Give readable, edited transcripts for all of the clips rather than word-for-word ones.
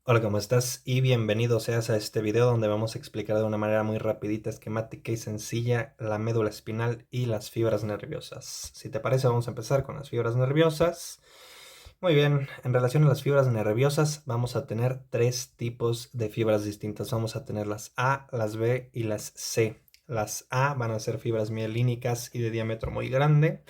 Hola, ¿cómo estás? Y bienvenido seas a este video donde vamos a explicar de una manera muy rapidita, esquemática y sencilla la médula espinal y las fibras nerviosas. Si te parece, vamos a empezar con las fibras nerviosas. Muy bien, en relación a las fibras nerviosas vamos a tener tres tipos de fibras distintas. Vamos a tener las A, las B y las C. Las A van a ser fibras mielínicas y de diámetro muy grande.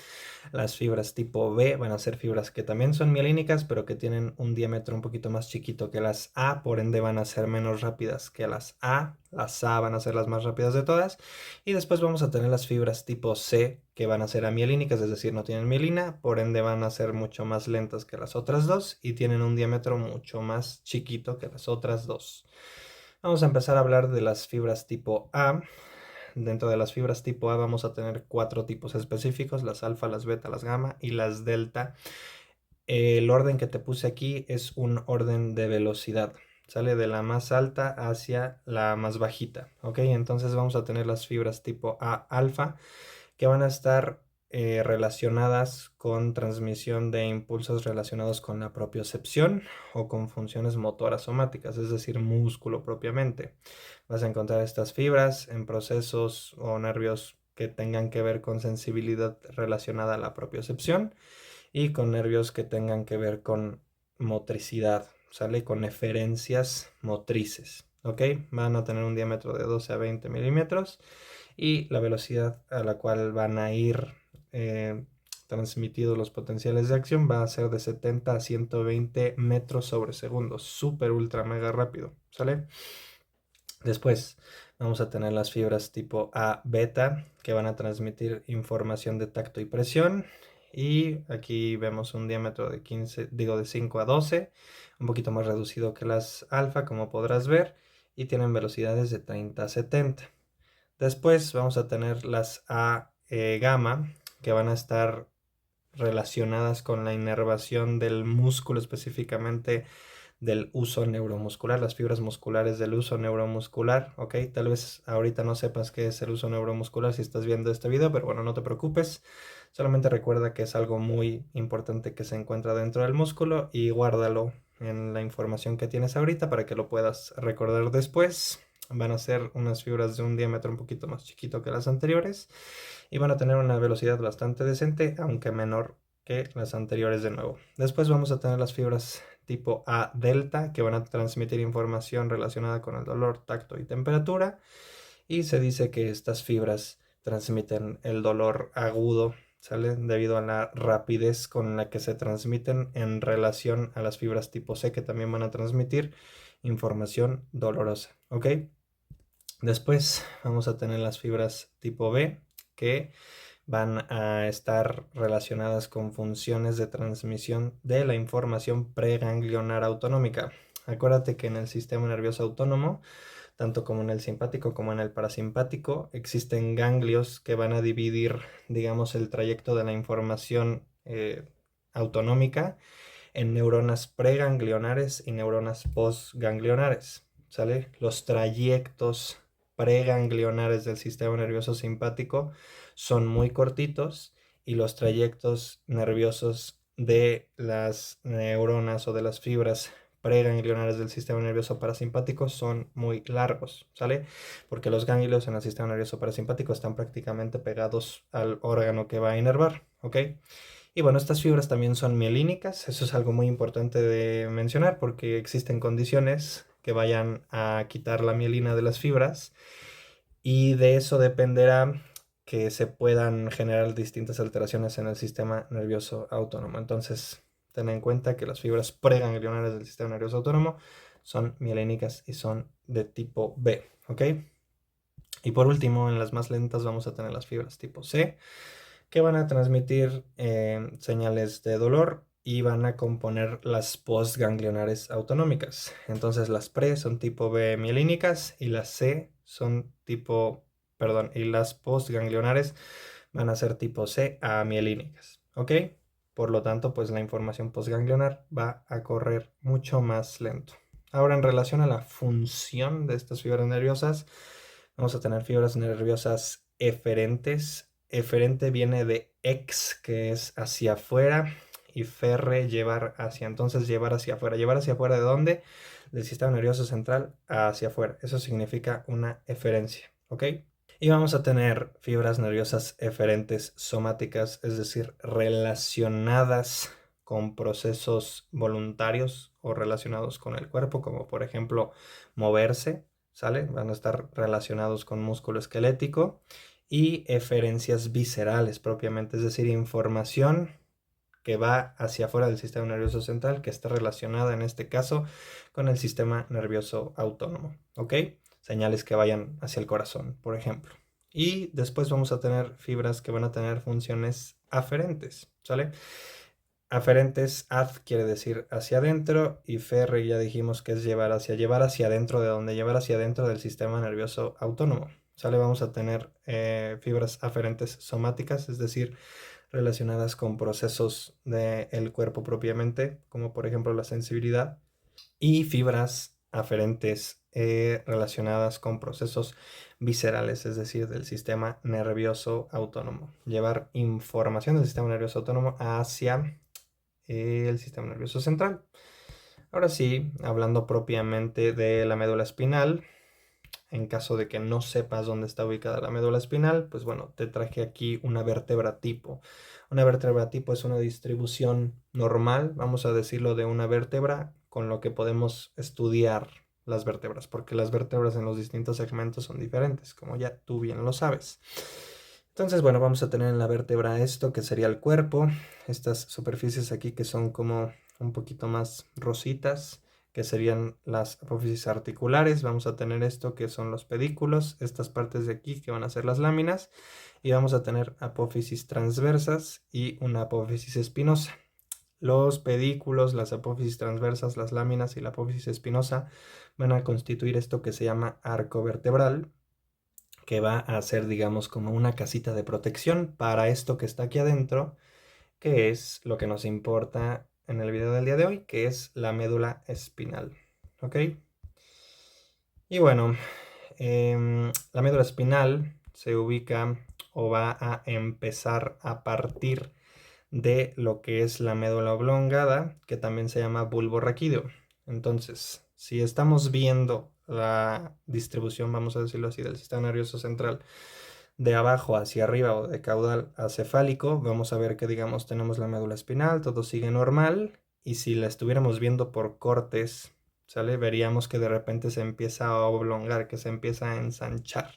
Las fibras tipo B van a ser fibras que también son mielínicas, pero que tienen un diámetro un poquito más chiquito que las A, por ende van a ser menos rápidas que las A. Las A van a ser las más rápidas de todas. Y después vamos a tener las fibras tipo C, que van a ser amielínicas, es decir, no tienen mielina, por ende van a ser mucho más lentas que las otras dos y tienen un diámetro mucho más chiquito que las otras dos. Vamos a empezar a hablar de las fibras tipo A. Dentro de las fibras tipo A vamos a tener cuatro tipos específicos: las alfa, las beta, las gamma y las delta. El orden que te puse aquí es un orden de velocidad. Sale de la más alta hacia la más bajita, ¿ok? Entonces vamos a tener las fibras tipo A alfa que van a estar relacionadas con transmisión de impulsos relacionados con la propiocepción o con funciones motoras somáticas, es decir, músculo propiamente. Vas a encontrar estas fibras en procesos o nervios que tengan que ver con sensibilidad relacionada a la propiocepción y con nervios que tengan que ver con motricidad, ¿sale? Con eferencias motrices, ¿ok? Van a tener un diámetro de 12 a 20 milímetros y la velocidad a la cual van a ir transmitidos los potenciales de acción va a ser de 70 a 120 metros sobre segundo, súper ultra mega rápido, ¿sale? Después vamos a tener las fibras tipo A beta que van a transmitir información de tacto y presión. Y aquí vemos un diámetro de 15, digo de 5 a 12, un poquito más reducido que las alfa, como podrás ver, y tienen velocidades de 30 a 70. Después vamos a tener las A gamma que van a estar relacionadas con la inervación del músculo, específicamente del uso neuromuscular, las fibras musculares del uso neuromuscular, ¿ok? Tal vez ahorita no sepas qué es el uso neuromuscular si estás viendo este video, pero bueno, no te preocupes. Solamente recuerda que es algo muy importante que se encuentra dentro del músculo y guárdalo en la información que tienes ahorita para que lo puedas recordar después. Van a ser unas fibras de un diámetro un poquito más chiquito que las anteriores y van a tener una velocidad bastante decente, aunque menor que las anteriores de nuevo. Después vamos a tener las fibras tipo A delta que van a transmitir información relacionada con el dolor, tacto y temperatura. Y se dice que estas fibras transmiten el dolor agudo, ¿sale? Debido a la rapidez con la que se transmiten en relación a las fibras tipo C que también van a transmitir información dolorosa, ¿ok? Después vamos a tener las fibras tipo B que van a estar relacionadas con funciones de transmisión de la información preganglionar autonómica. Acuérdate que en el sistema nervioso autónomo, tanto como en el simpático como en el parasimpático, existen ganglios que van a dividir, digamos, el trayecto de la información autonómica en neuronas preganglionares y neuronas postganglionares, ¿sale? Los trayectos preganglionares del sistema nervioso simpático son muy cortitos y los trayectos nerviosos de las neuronas o de las fibras preganglionares del sistema nervioso parasimpático son muy largos, ¿sale? Porque los ganglios en el sistema nervioso parasimpático están prácticamente pegados al órgano que va a inervar, ¿ok? Y bueno, estas fibras también son mielínicas, eso es algo muy importante de mencionar porque existen condiciones que vayan a quitar la mielina de las fibras y de eso dependerá que se puedan generar distintas alteraciones en el sistema nervioso autónomo. Entonces, ten en cuenta que las fibras preganglionares del sistema nervioso autónomo son mielínicas y son de tipo B, ¿ok? Y por último, en las más lentas vamos a tener las fibras tipo C, que van a transmitir señales de dolor y van a componer las postganglionares autonómicas. Entonces las pre son tipo B mielínicas y las C son tipo, perdón, y las postganglionares van a ser tipo C amielínicas, ¿ok? Por lo tanto, pues la información postganglionar va a correr mucho más lento. Ahora, en relación a la función de estas fibras nerviosas, vamos a tener fibras nerviosas eferentes. Eferente viene de ex, que es hacia afuera, y ferre, llevar hacia. Entonces, llevar hacia afuera. ¿Llevar hacia afuera de dónde? del sistema nervioso central hacia afuera. Eso significa una eferencia, ¿ok? Y vamos a tener fibras nerviosas eferentes somáticas, es decir, relacionadas con procesos voluntarios o relacionados con el cuerpo, como por ejemplo moverse, ¿sale? Van a estar relacionados con músculo esquelético y eferencias viscerales propiamente, es decir, información que va hacia afuera del sistema nervioso central, que está relacionada en este caso con el sistema nervioso autónomo, ¿ok? Señales que vayan hacia el corazón, por ejemplo. Y después vamos a tener fibras que van a tener funciones aferentes, ¿sale? Aferentes, ad quiere decir hacia adentro y ferre ya dijimos que es llevar hacia adentro, de donde llevar hacia adentro del sistema nervioso autónomo, ¿sale? Vamos a tener fibras aferentes somáticas, es decir, relacionadas con procesos del cuerpo propiamente, como por ejemplo la sensibilidad, y fibras aferentes relacionadas con procesos viscerales, es decir, del sistema nervioso autónomo. Llevar información del sistema nervioso autónomo hacia el sistema nervioso central. Ahora sí, hablando propiamente de la médula espinal, en caso de que no sepas dónde está ubicada la médula espinal, pues bueno, te traje aquí una vértebra tipo. Una vértebra tipo es una distribución normal, vamos a decirlo, de una vértebra con lo que podemos estudiar las vértebras, porque las vértebras en los distintos segmentos son diferentes, como ya tú bien lo sabes. Entonces, bueno, vamos a tener en la vértebra esto que sería el cuerpo, estas superficies aquí que son como un poquito más rositas, que serían las apófisis articulares. Vamos a tener esto que son los pedículos, estas partes de aquí que van a ser las láminas, y vamos a tener apófisis transversas y una apófisis espinosa. Los pedículos, las apófisis transversas, las láminas y la apófisis espinosa van a constituir esto que se llama arco vertebral, que va a ser, digamos, como una casita de protección para esto que está aquí adentro, que es lo que nos importa en el video del día de hoy, que es la médula espinal. ¿Ok? Y bueno, la médula espinal se ubica o va a empezar a partir de lo que es la médula oblongada, que también se llama bulbo raquídeo. Entonces, si estamos viendo la distribución, vamos a decirlo así, del sistema nervioso central de abajo hacia arriba o de caudal a cefálico, vamos a ver que, digamos, tenemos la médula espinal, todo sigue normal, y si la estuviéramos viendo por cortes, ¿sale? Veríamos que de repente se empieza a oblongar, que se empieza a ensanchar.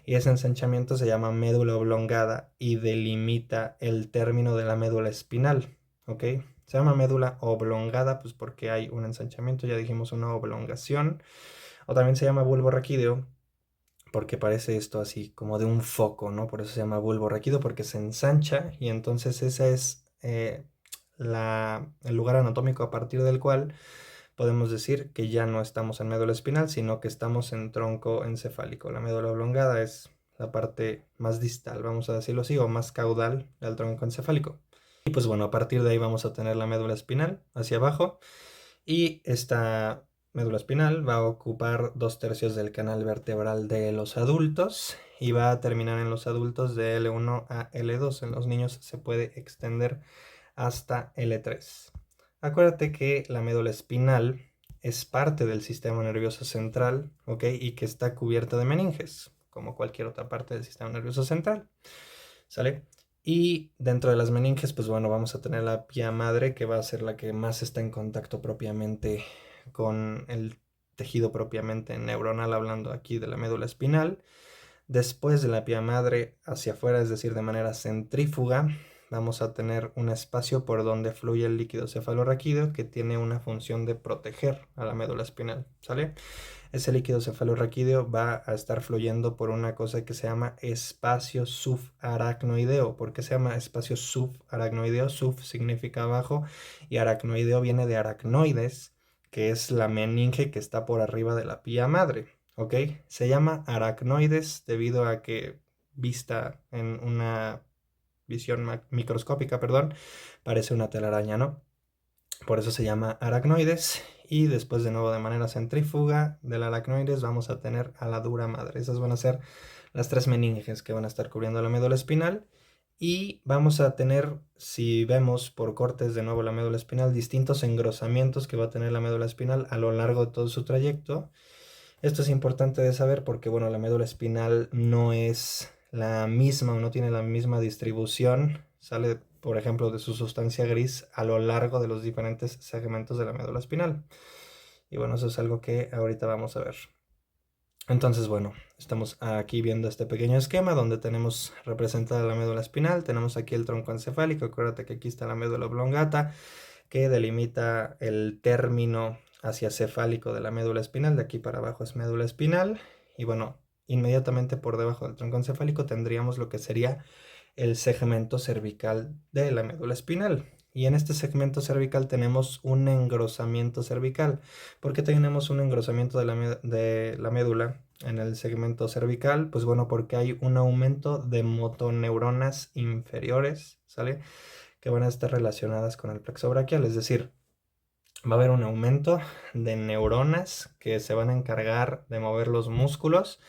Y ese ensanchamiento se llama médula oblongada y delimita el término de la médula espinal, ¿ok? Se llama médula oblongada, pues porque hay un ensanchamiento, ya dijimos una oblongación, o también se llama bulbo raquídeo, porque parece esto así como de un foco, ¿no? Por eso se llama bulbo raquídeo, porque se ensancha y entonces ese es el lugar anatómico a partir del cual podemos decir que ya no estamos en médula espinal, sino que estamos en tronco encefálico. La médula oblongada es la parte más distal, vamos a decirlo así, o más caudal del tronco encefálico. Y pues bueno, a partir de ahí vamos a tener la médula espinal hacia abajo, y esta médula espinal va a ocupar 2/3 del canal vertebral de los adultos y va a terminar en los adultos de L1 a L2. En los niños se puede extender hasta L3. Acuérdate que la médula espinal es parte del sistema nervioso central, ¿ok? Y que está cubierta de meninges, como cualquier otra parte del sistema nervioso central, ¿sale? Y dentro de las meninges, pues bueno, vamos a tener la pía madre, que va a ser la que más está en contacto propiamente con el tejido propiamente neuronal, hablando aquí de la médula espinal. Después de la pía madre hacia afuera, es decir, de manera centrífuga, vamos a tener un espacio por donde fluye el líquido cefalorraquídeo, que tiene una función de proteger a la médula espinal, ¿sale? Ese líquido cefalorraquídeo va a estar fluyendo por una cosa que se llama espacio subaracnoideo. ¿Por qué se llama espacio subaracnoideo? Sub significa abajo y aracnoideo viene de aracnoides, que es la meninge que está por arriba de la pía madre, ¿ok? Se llama aracnoides debido a que, vista en una visión microscópica, perdón, parece una telaraña, ¿no? Por eso se llama aracnoides. Y después, de nuevo, de manera centrífuga del aracnoides, vamos a tener a la dura madre. Esas van a ser las 3 meninges que van a estar cubriendo la médula espinal. Y vamos a tener, si vemos por cortes de nuevo la médula espinal, distintos engrosamientos que va a tener la médula espinal a lo largo de todo su trayecto. Esto es importante de saber porque, bueno, la médula espinal no es la misma o no tiene la misma distribución, sale, por ejemplo, de su sustancia gris a lo largo de los diferentes segmentos de la médula espinal. Y bueno, eso es algo que ahorita vamos a ver. Entonces, bueno, estamos aquí viendo este pequeño esquema donde tenemos representada la médula espinal, tenemos aquí el tronco encefálico, acuérdate que aquí está la médula oblongata que delimita el término hacia cefálico de la médula espinal, de aquí para abajo es médula espinal, y bueno, inmediatamente por debajo del tronco encefálico tendríamos lo que sería el segmento cervical de la médula espinal. Y en este segmento cervical tenemos un engrosamiento cervical. ¿Por qué tenemos un engrosamiento de la médula en el segmento cervical? Pues bueno, porque hay un aumento de motoneuronas inferiores, ¿sale? Que van a estar relacionadas con el plexo braquial, es decir, va a haber un aumento de neuronas que se van a encargar de mover los músculos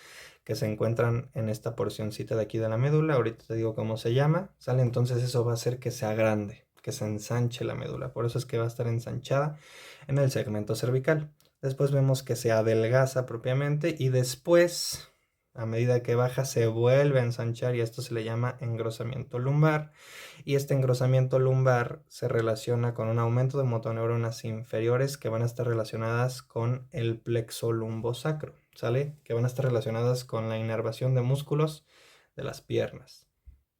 que se encuentran en esta porcioncita de aquí de la médula. Ahorita te digo cómo se llama, ¿sale? Entonces eso va a hacer que se agrande, que se ensanche la médula. Por eso es que va a estar ensanchada en el segmento cervical. Después vemos que se adelgaza propiamente y después, a medida que baja, se vuelve a ensanchar y esto se le llama engrosamiento lumbar. Y este engrosamiento lumbar se relaciona con un aumento de motoneuronas inferiores que van a estar relacionadas con el plexo lumbosacro, ¿sale? Que van a estar relacionadas con la inervación de músculos de las piernas.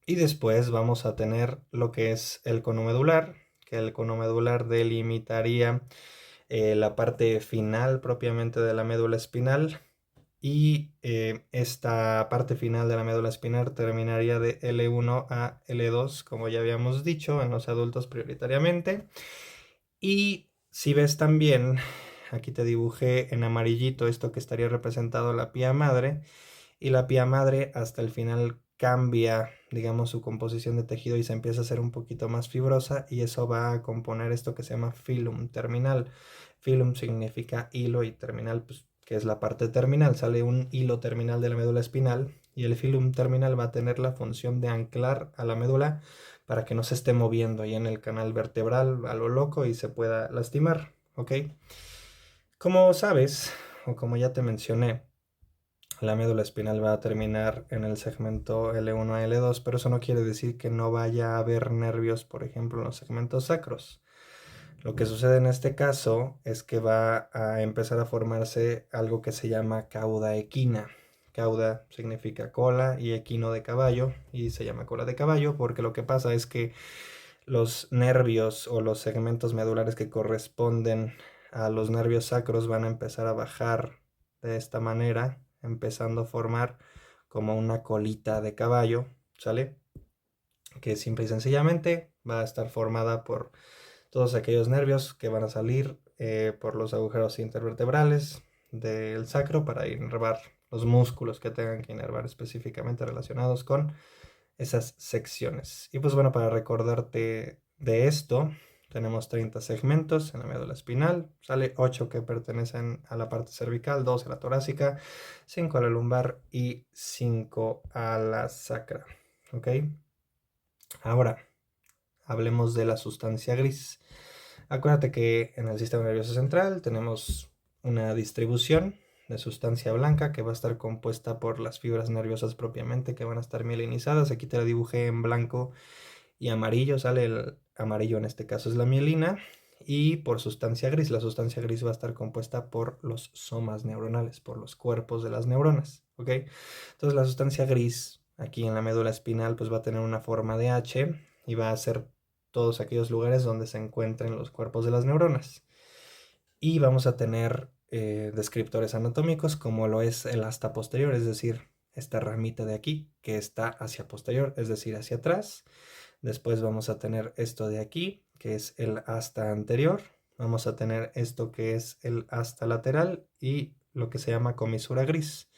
Y después vamos a tener lo que es el cono medular, que el cono medular delimitaría la parte final propiamente de la médula espinal y esta parte final de la médula espinal terminaría de L1 a L2, como ya habíamos dicho, en los adultos prioritariamente. Y si ves también, aquí te dibujé en amarillito esto que estaría representado la pía madre, y la pía madre hasta el final cambia, digamos, su composición de tejido y se empieza a hacer un poquito más fibrosa y eso va a componer esto que se llama filum terminal. Filum significa hilo y terminal, pues, que es la parte terminal. Sale un hilo terminal de la médula espinal y el filum terminal va a tener la función de anclar a la médula para que no se esté moviendo ahí en el canal vertebral a lo loco y se pueda lastimar, ¿ok? Como sabes, o como ya te mencioné, la médula espinal va a terminar en el segmento L1 a L2, pero eso no quiere decir que no vaya a haber nervios, por ejemplo, en los segmentos sacros. Lo que sucede en este caso es que va a empezar a formarse algo que se llama cauda equina. Cauda significa cola y equino de caballo y se llama cola de caballo porque lo que pasa es que los nervios o los segmentos medulares que corresponden a los nervios sacros van a empezar a bajar de esta manera, empezando a formar como una colita de caballo, ¿sale? Que simple y sencillamente va a estar formada por todos aquellos nervios que van a salir por los agujeros intervertebrales del sacro para inervar los músculos que tengan que inervar específicamente relacionados con esas secciones. Y pues bueno, para recordarte de esto, tenemos 30 segmentos en la médula espinal, sale 8 que pertenecen a la parte cervical, 2 a la torácica, 5 a la lumbar y 5 a la sacra. ¿Ok? Ahora, hablemos de la sustancia gris. Acuérdate que en el sistema nervioso central tenemos una distribución de sustancia blanca que va a estar compuesta por las fibras nerviosas propiamente que van a estar mielinizadas. Aquí te la dibujé en blanco y amarillo, sale el amarillo en este caso es la mielina y por sustancia gris. La sustancia gris va a estar compuesta por los somas neuronales, por los cuerpos de las neuronas, ¿ok? Entonces la sustancia gris aquí en la médula espinal pues va a tener una forma de H y va a ser todos aquellos lugares donde se encuentren los cuerpos de las neuronas. Y vamos a tener descriptores anatómicos como lo es el asta posterior, es decir, esta ramita de aquí que está hacia posterior, es decir, hacia atrás. Después vamos a tener esto de aquí, que es el asta anterior. Vamos a tener esto que es el asta lateral y lo que se llama comisura gris.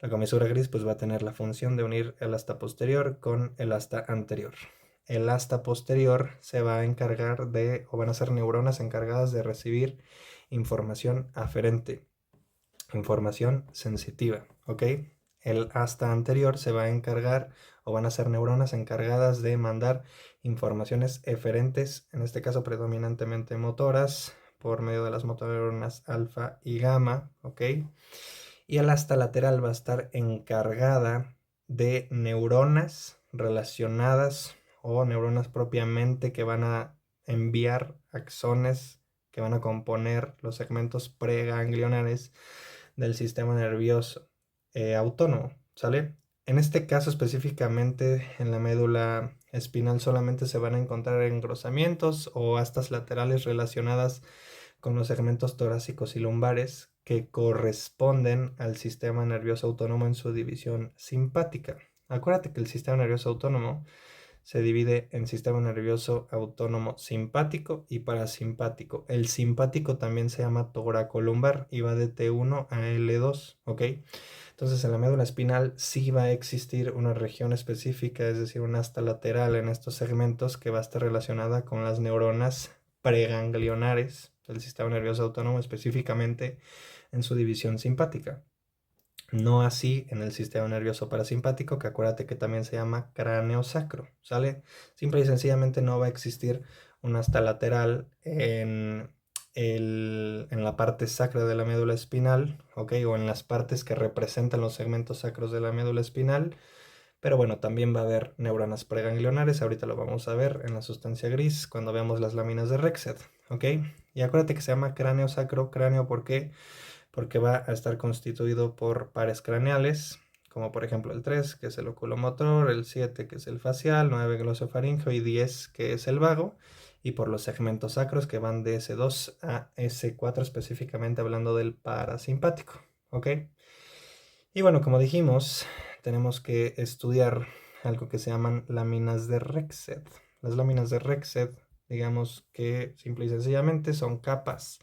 La comisura gris pues va a tener la función de unir el asta posterior con el asta anterior. El asta posterior se va a encargar de, o van a ser neuronas encargadas de recibir información aferente, información sensitiva, ¿ok? El asta anterior se va a encargar o van a ser neuronas encargadas de mandar informaciones eferentes, en este caso predominantemente motoras, por medio de las motoneuronas alfa y gamma, ¿ok? Y el asta lateral va a estar encargada de neuronas relacionadas o neuronas propiamente que van a enviar axones que van a componer los segmentos preganglionares del sistema nervioso autónomo, ¿sale? En este caso específicamente en la médula espinal solamente se van a encontrar engrosamientos o astas laterales relacionadas con los segmentos torácicos y lumbares que corresponden al sistema nervioso autónomo en su división simpática. Acuérdate que el sistema nervioso autónomo se divide en sistema nervioso autónomo simpático y parasimpático. El simpático también se llama toracolumbar y va de T1 a L2, ¿ok? Entonces en la médula espinal sí va a existir una región específica, es decir, una asta lateral en estos segmentos que va a estar relacionada con las neuronas preganglionares del sistema nervioso autónomo, específicamente en su división simpática. No así en el sistema nervioso parasimpático, que acuérdate que también se llama cráneo sacro, ¿sale? Simple y sencillamente no va a existir una asta lateral en la parte sacra de la médula espinal, ¿ok? O en las partes que representan los segmentos sacros de la médula espinal. Pero bueno, también va a haber neuronas preganglionares, ahorita lo vamos a ver en la sustancia gris cuando veamos las láminas de Rexed, ¿ok? Y acuérdate que se llama cráneo sacro, cráneo, ¿por qué? Porque va a estar constituido por pares craneales, como por ejemplo el 3, que es el oculomotor, el 7, que es el facial, 9, glosofaríngeo y 10, que es el vago, y por los segmentos sacros que van de S2 a S4, específicamente hablando del parasimpático, ¿ok? Y bueno, como dijimos, tenemos que estudiar algo que se llaman láminas de Rexed. Las láminas de Rexed, digamos que simple y sencillamente son capas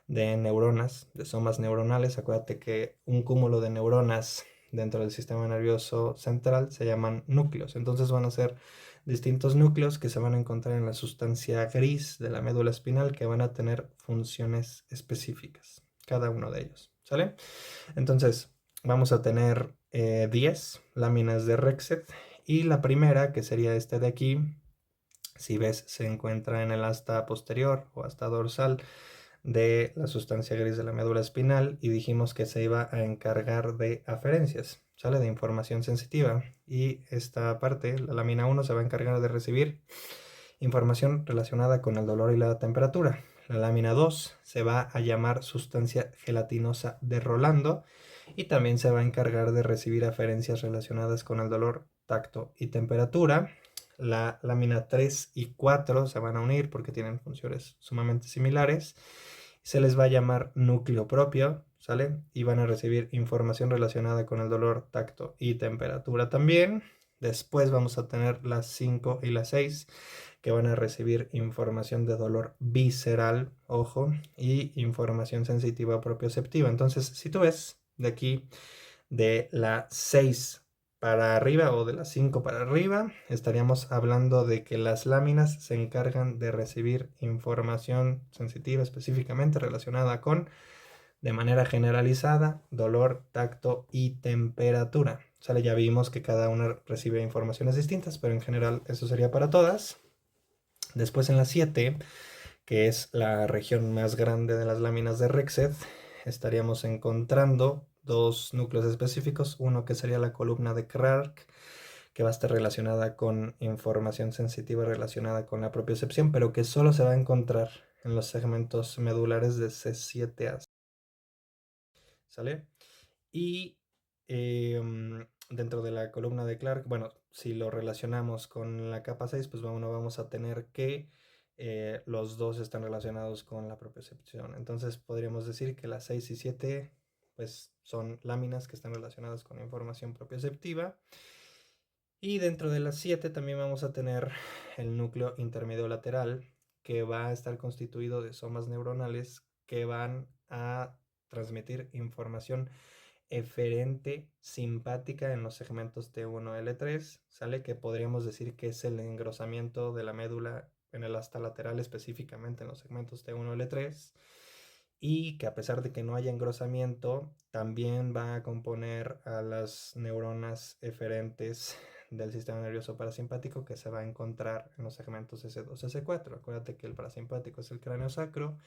de neuronas, de somas neuronales. Acuérdate que un cúmulo de neuronas dentro del sistema nervioso central se llaman núcleos. Entonces van a ser distintos núcleos que se van a encontrar en la sustancia gris de la médula espinal que van a tener funciones específicas, cada uno de ellos. ¿Sale? Entonces vamos a tener 10 láminas de Rexed y la primera, que sería esta de aquí, si ves, se encuentra en el asta posterior o asta dorsal de la sustancia gris de la médula espinal y dijimos que se iba a encargar de aferencias, ¿sale? De información sensitiva. Y esta parte, la lámina 1, se va a encargar de recibir información relacionada con el dolor y la temperatura. La lámina 2 se va a llamar sustancia gelatinosa de Rolando y también se va a encargar de recibir aferencias relacionadas con el dolor, tacto y temperatura. La lámina 3 y 4 se van a unir porque tienen funciones sumamente similares. Se les va a llamar núcleo propio, ¿sale? Y van a recibir información relacionada con el dolor, tacto y temperatura también. Después vamos a tener las 5 y las 6 que van a recibir información de dolor visceral, ojo, y información sensitiva propioceptiva. Entonces, si tú ves de aquí, de la 6 para arriba o de las 5 para arriba, estaríamos hablando de que las láminas se encargan de recibir información sensitiva específicamente relacionada con, de manera generalizada, dolor, tacto y temperatura. Sale, ya vimos que cada una recibe informaciones distintas, pero en general eso sería para todas. Después en la 7, que es la región más grande de las láminas de Rexed, estaríamos encontrando dos núcleos específicos, uno que sería la columna de Clark, que va a estar relacionada con información sensitiva relacionada con la propiocepción, pero que solo se va a encontrar en los segmentos medulares de C7 a, ¿sale? Y dentro de la columna de Clark, bueno, si lo relacionamos con la capa 6, pues bueno, vamos a tener que los dos están relacionados con la propiocepción. Entonces podríamos decir que las 6 y 7 pues son láminas que están relacionadas con información propioceptiva. Y dentro de las 7 también vamos a tener el núcleo intermedio lateral, que va a estar constituido de somas neuronales que van a transmitir información eferente simpática en los segmentos T1-L3, ¿sale? Que podríamos decir que es el engrosamiento de la médula en el asta lateral, específicamente en los segmentos T1-L3, y que a pesar de que no haya engrosamiento, también va a componer a las neuronas eferentes del sistema nervioso parasimpático que se va a encontrar en los segmentos S2, S4. Acuérdate que el parasimpático es el cráneo sacro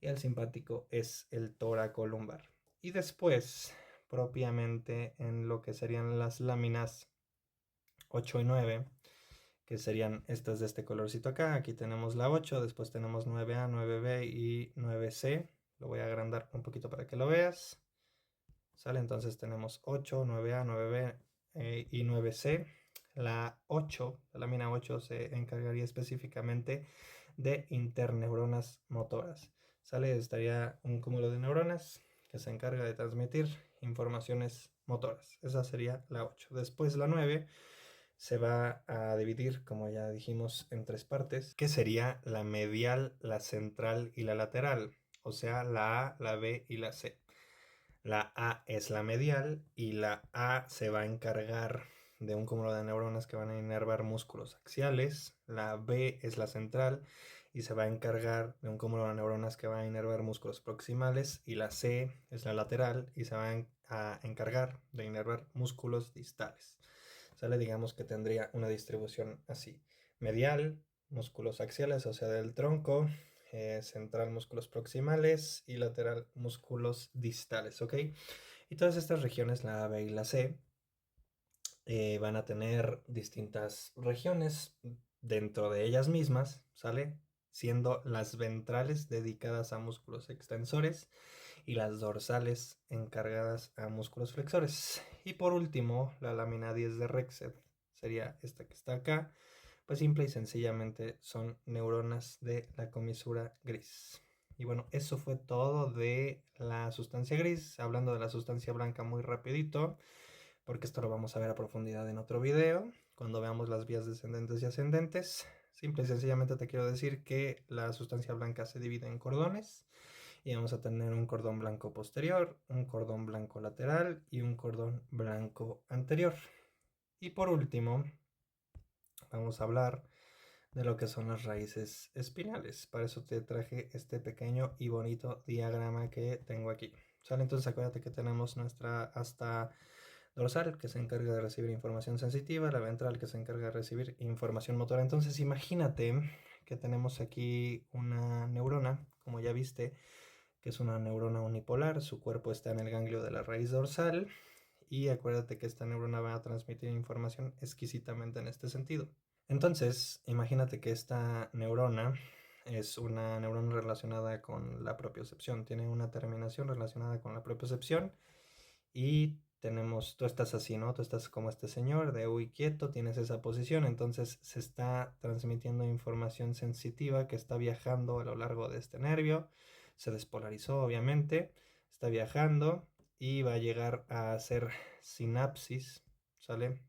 y el simpático es el tóraco lumbar. Y después, propiamente en lo que serían las láminas 8 y 9, que serían estas de este colorcito acá. Aquí tenemos la 8, después tenemos 9A, 9B y 9C. Lo voy a agrandar un poquito para que lo veas. ¿Sale? Entonces tenemos 8, 9A, 9B y 9C. La 8, la lámina 8 se encargaría específicamente de interneuronas motoras. ¿Sale? Estaría un cúmulo de neuronas que se encarga de transmitir informaciones motoras. Esa sería la 8. Después la 9 se va a dividir, como ya dijimos, en tres partes, que sería la medial, la central y la lateral. O sea, la A, la B y la C. La A es la medial y la A se va a encargar de un cúmulo de neuronas que van a inervar músculos axiales. La B es la central y se va a encargar de un cúmulo de neuronas que van a inervar músculos proximales. Y la C es la lateral y se va a encargar de inervar músculos distales. ¿Sale? Digamos que tendría una distribución así. Medial, músculos axiales, o sea, del tronco, central músculos proximales y lateral músculos distales, ¿ok? Y todas estas regiones, la A, B y la C, van a tener distintas regiones dentro de ellas mismas, ¿sale? Siendo las ventrales dedicadas a músculos extensores y las dorsales encargadas a músculos flexores. Y por último, la lámina 10 de Rexed sería esta que está acá, pues simple y sencillamente son neuronas de la comisura gris. Y bueno, eso fue todo de la sustancia gris. Hablando de la sustancia blanca muy rapidito, porque esto lo vamos a ver a profundidad en otro video, cuando veamos las vías descendentes y ascendentes. Simple y sencillamente te quiero decir que la sustancia blanca se divide en cordones y vamos a tener un cordón blanco posterior, un cordón blanco lateral y un cordón blanco anterior. Y por último, vamos a hablar de lo que son las raíces espinales. Para eso te traje este pequeño y bonito diagrama que tengo aquí. ¿Sale? Entonces acuérdate que tenemos nuestra asta dorsal que se encarga de recibir información sensitiva, la ventral que se encarga de recibir información motora. Entonces imagínate que tenemos aquí una neurona, como ya viste, que es una neurona unipolar. Su cuerpo está en el ganglio de la raíz dorsal. Y acuérdate que esta neurona va a transmitir información exquisitamente en este sentido. Entonces, imagínate que esta neurona es una neurona relacionada con la propiocepción, tiene una terminación relacionada con la propiocepción y tenemos, tú estás así, ¿no? Tú estás como este señor de uy quieto, tienes esa posición, entonces se está transmitiendo información sensitiva que está viajando a lo largo de este nervio, se despolarizó obviamente, está viajando y va a llegar a hacer sinapsis, ¿sale?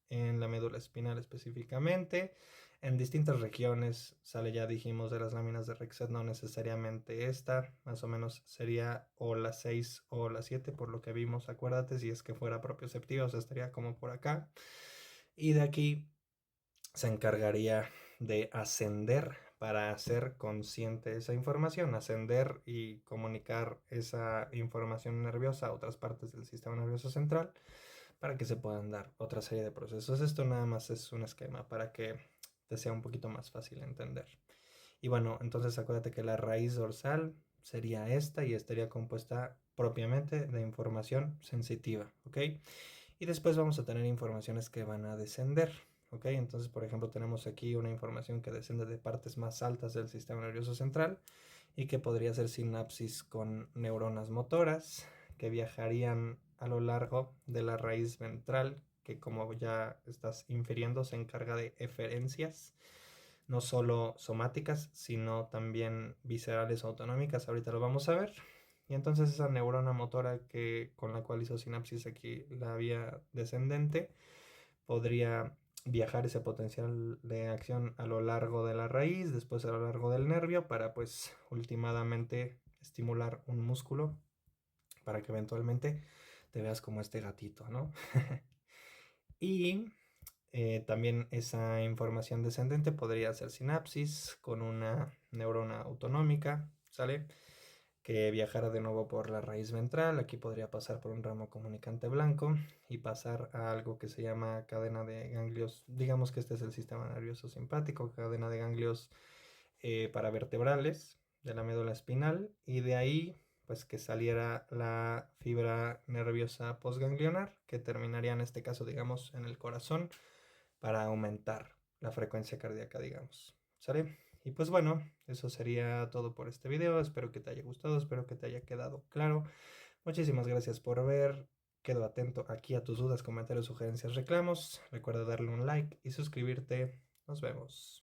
En la médula espinal específicamente, en distintas regiones, sale ya dijimos de las láminas de Rexed, no necesariamente esta, más o menos sería o la 6 o la 7 por lo que vimos, acuérdate, si es que fuera propioceptiva, o sea, estaría como por acá, y de aquí se encargaría de ascender para hacer consciente esa información, ascender y comunicar esa información nerviosa a otras partes del sistema nervioso central para que se puedan dar otra serie de procesos. Esto nada más es un esquema para que te sea un poquito más fácil entender. Y bueno, entonces acuérdate que la raíz dorsal sería esta y estaría compuesta propiamente de información sensitiva, ¿ok? Y después vamos a tener informaciones que van a descender, ¿ok? Entonces, por ejemplo, tenemos aquí una información que desciende de partes más altas del sistema nervioso central y que podría ser sinapsis con neuronas motoras que viajarían a lo largo de la raíz ventral, que como ya estás infiriendo, se encarga de eferencias, no solo somáticas, sino también viscerales o autonómicas. Ahorita lo vamos a ver. Y entonces esa neurona motora con la cual hizo sinapsis aquí la vía descendente podría viajar ese potencial de acción a lo largo de la raíz, después a lo largo del nervio, para pues últimamente estimular un músculo para que eventualmente te veas como este gatito, ¿no? Y también esa información descendente podría ser sinapsis con una neurona autonómica, ¿sale? que viajara de nuevo por la raíz ventral. Aquí podría pasar por un ramo comunicante blanco y pasar a algo que se llama cadena de ganglios. Digamos que este es el sistema nervioso simpático, cadena de ganglios paravertebrales de la médula espinal, y de ahí pues que saliera la fibra nerviosa postganglionar que terminaría en este caso digamos en el corazón para aumentar la frecuencia cardíaca, digamos. ¿Sale? Y pues bueno, eso sería todo por este video. Espero que te haya gustado, espero que te haya quedado claro. Muchísimas gracias por ver. Quedo atento aquí a tus dudas, comentarios, sugerencias, reclamos. Recuerda darle un like y suscribirte. Nos vemos.